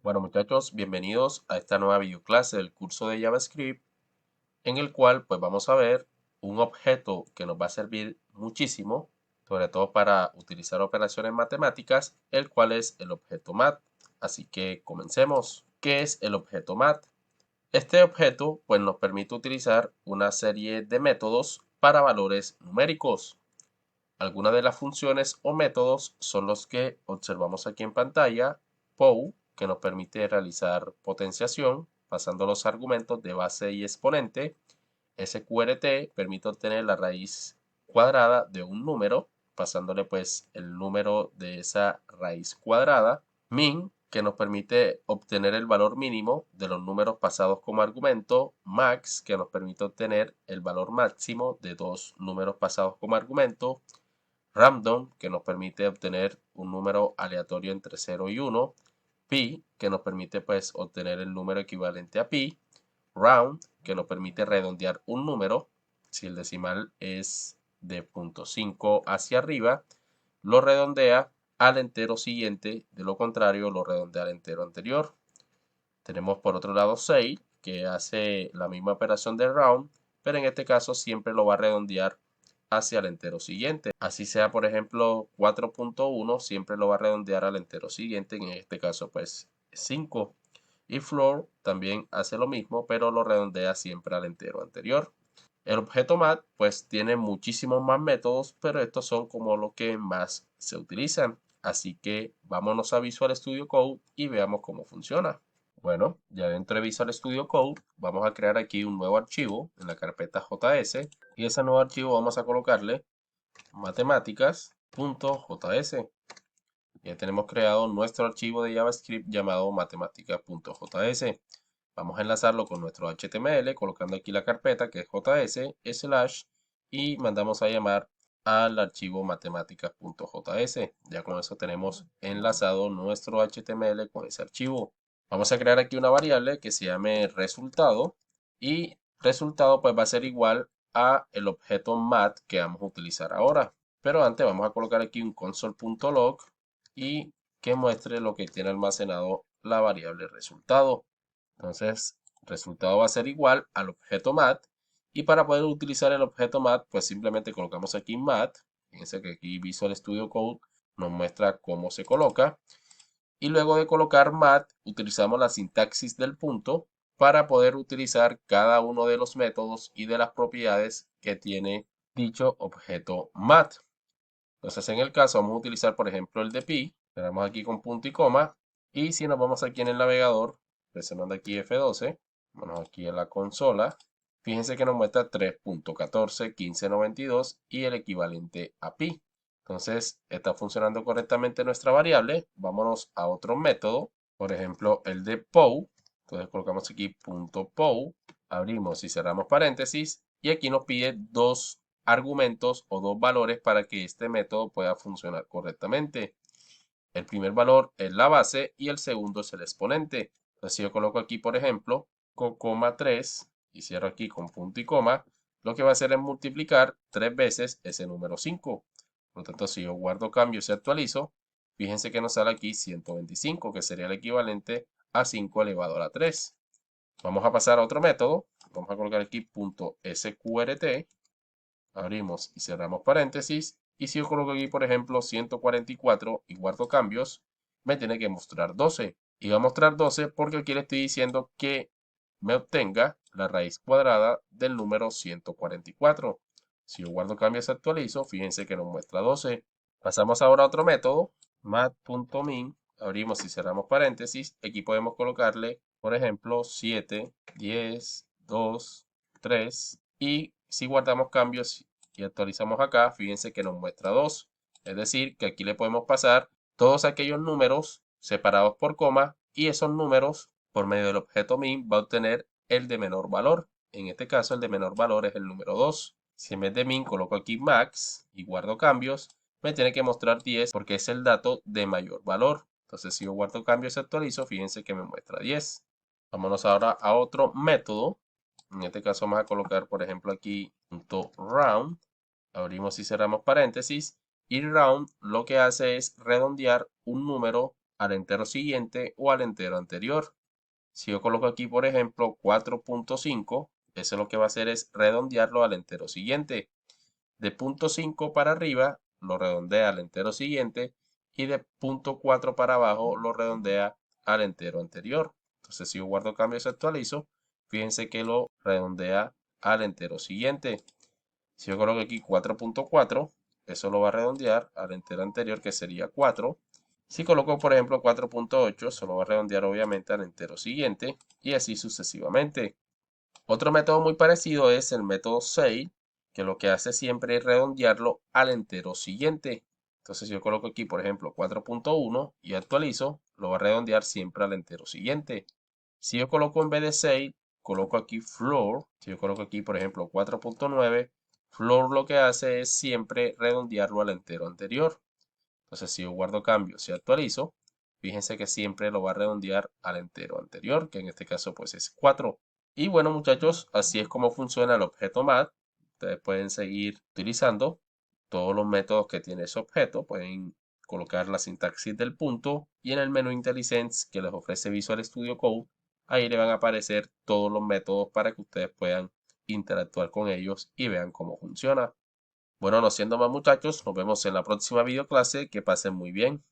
Bueno muchachos, bienvenidos a esta nueva videoclase del curso de JavaScript en el cual pues vamos a ver un objeto que nos va a servir muchísimo, sobre todo para utilizar operaciones matemáticas, el cual es el objeto mat. Así que comencemos. ¿Qué es el objeto mat? Este objeto pues nos permite utilizar una serie de métodos para valores numéricos. Algunas de las funciones o métodos son los que observamos aquí en pantalla. POW, que nos permite realizar potenciación pasando los argumentos de base y exponente. SQRT permite obtener la raíz cuadrada de un número, pasándole pues el número de esa raíz cuadrada. Min, que nos permite obtener el valor mínimo de los números pasados como argumento. Max, que nos permite obtener el valor máximo de dos números pasados como argumento. Random, que nos permite obtener un número aleatorio entre 0 y 1. Pi, que nos permite pues obtener el número equivalente a pi. Round, que nos permite redondear un número. Si el decimal es de 0.5 hacia arriba, lo redondea al entero siguiente, de lo contrario lo redondea al entero anterior. Tenemos por otro lado Say, que hace la misma operación de round, pero en este caso siempre lo va a redondear hacia el entero siguiente. Así sea, por ejemplo, 4.1, siempre lo va a redondear al entero siguiente, en este caso pues 5. Y floor también hace lo mismo, pero lo redondea siempre al entero anterior. El objeto mat pues tiene muchísimos más métodos, pero estos son como los que más se utilizan. Así que vámonos a Visual Studio Code y veamos cómo funciona. Bueno, ya dentro de Visual Studio Code vamos a crear aquí un nuevo archivo en la carpeta JS y ese nuevo archivo vamos a colocarle matemáticas.js. Ya tenemos creado nuestro archivo de JavaScript llamado matemáticas.js. Vamos a enlazarlo con nuestro HTML colocando aquí la carpeta que es js y mandamos a llamar al archivo matemáticas.js. Ya con eso tenemos enlazado nuestro HTML con ese archivo. Vamos a crear aquí una variable que se llame resultado y resultado pues va a ser igual a el objeto mat que vamos a utilizar ahora. Pero antes vamos a colocar aquí un console.log y que muestre lo que tiene almacenado la variable resultado. Entonces, resultado va a ser igual al objeto mat. Y para poder utilizar el objeto mat, pues simplemente colocamos aquí mat. Fíjense que aquí Visual Studio Code nos muestra cómo se coloca. Y luego de colocar mat, utilizamos la sintaxis del punto para poder utilizar cada uno de los métodos y de las propiedades que tiene dicho objeto mat. Entonces, en el caso, vamos a utilizar, por ejemplo, el de pi. Le damos aquí con punto y coma. Y si nos vamos aquí en el navegador, presionando aquí F12, vamos aquí a la consola. Fíjense que nos muestra 3.141592 y el equivalente a pi. Entonces, está funcionando correctamente nuestra variable. Vámonos a otro método, por ejemplo, el de POW. Entonces, colocamos aquí punto .pow, abrimos y cerramos paréntesis, y aquí nos pide dos argumentos o dos valores para que este método pueda funcionar correctamente. El primer valor es la base y el segundo es el exponente. Entonces, si yo coloco aquí, por ejemplo, con coma 3 y cierro aquí con punto y coma, lo que va a hacer es multiplicar 3 veces ese número 5. Por lo tanto, si yo guardo cambios y actualizo, fíjense que nos sale aquí 125, que sería el equivalente a 5 elevado a la 3. Vamos a pasar a otro método. Vamos a colocar aquí punto .sqrt, abrimos y cerramos paréntesis. Y si yo coloco aquí, por ejemplo, 144 y guardo cambios, me tiene que mostrar 12. Y va a mostrar 12 porque aquí le estoy diciendo que me obtenga la raíz cuadrada del número 144. Si yo guardo cambios y actualizo, fíjense que nos muestra 12. Pasamos ahora a otro método, mat.min. Abrimos y cerramos paréntesis. Aquí podemos colocarle, por ejemplo, 7, 10, 2, 3. Y si guardamos cambios y actualizamos acá, fíjense que nos muestra 2. Es decir, que aquí le podemos pasar todos aquellos números separados por coma y esos números, por medio del objeto min, va a obtener el de menor valor. En este caso, el de menor valor es el número 2. Si en vez de min coloco aquí max y guardo cambios, me tiene que mostrar 10 porque es el dato de mayor valor. Entonces, si yo guardo cambios y actualizo, fíjense que me muestra 10. Vámonos ahora a otro método. En este caso vamos a colocar, por ejemplo, aquí .round. Abrimos y cerramos paréntesis. Y round lo que hace es redondear un número al entero siguiente o al entero anterior. Si yo coloco aquí, por ejemplo, 4.5, eso lo que va a hacer es redondearlo al entero siguiente. De punto 5 para arriba lo redondea al entero siguiente y de punto 4 para abajo lo redondea al entero anterior. Entonces, si yo guardo cambios y actualizo, fíjense que lo redondea al entero siguiente. Si yo coloco aquí 4.4, eso lo va a redondear al entero anterior, que sería 4. Si coloco, por ejemplo, 4.8, eso lo va a redondear obviamente al entero siguiente y así sucesivamente. Otro método muy parecido es el método SAIL, que lo que hace siempre es redondearlo al entero siguiente. Entonces, si yo coloco aquí, por ejemplo, 4.1 y actualizo, lo va a redondear siempre al entero siguiente. Si yo coloco en vez de 6, coloco aquí floor. Si yo coloco aquí, por ejemplo, 4.9, floor lo que hace es siempre redondearlo al entero anterior. Entonces, si yo guardo cambios y actualizo, fíjense que siempre lo va a redondear al entero anterior, que en este caso pues es 4. Y bueno, muchachos, así es como funciona el objeto math. Ustedes pueden seguir utilizando todos los métodos que tiene ese objeto. Pueden colocar la sintaxis del punto y en el menú IntelliSense que les ofrece Visual Studio Code, ahí le van a aparecer todos los métodos para que ustedes puedan interactuar con ellos y vean cómo funciona. Bueno, no siendo más muchachos, nos vemos en la próxima videoclase. Que pasen muy bien.